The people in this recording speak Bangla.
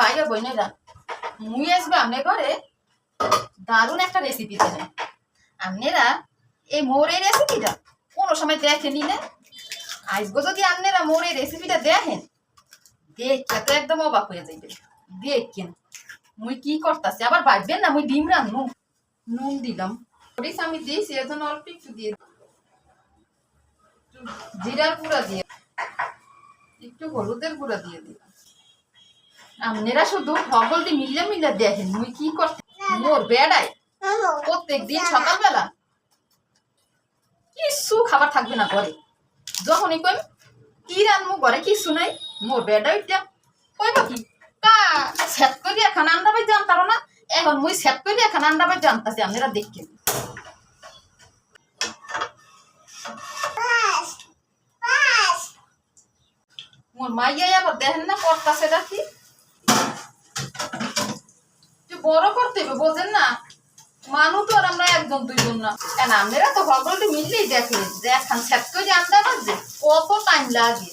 ভাই ও বোনেরা, মুই আসবে আমনে ঘরে দারুণ একটা রেসিপি দেবেন। আপনারা এই মোর এই রেসিপিটা কোনো সময় দেখেনি না, আসবো যদি আপনারা মোর এই রেসিপিটা দেখেন, দেখে তো একদম অবাক হয়ে যাইবে। দেখেন মুই কি করতেছি, আবার ভাববেন না মুই ডিম রান্নু। নুন দিলাম, মরিচ আমি দিয়েছি, এর জন্য অল্প একটু দিয়ে, জিরার গুঁড়া দিয়ে, একটু হলুদের গুঁড়া দিয়ে দিলাম। আপনারা শুধু সকল দিয়ে মিলে মিলে দেখেন মুই কি করতে। মোর বেড়াই প্রত্যেক দিন সকালবেলা কিছু খাবার থাকবে না ঘরে, যখনই কই কি রান্নু ঘরে কিছু নাই, মোর বেড়াই কইবা কি সেট করে এখন আন্ডা ভাই জানতারো না, এখন মুই সেট করে এখন আন্ডা ভাই জানতাছি। আপনারা দেখেন মোর মাইয়াই আবার দেখেন না করতাছে কি বড় করতে হবে, বোঝেন না? মানুষ তো আর আমরা একজন দুইজন না, কেন আপনারা তো সকলটি মিললেই দেখেন যে এখন সেট করে আন্ডা বাজছে কত টাইম লাগে।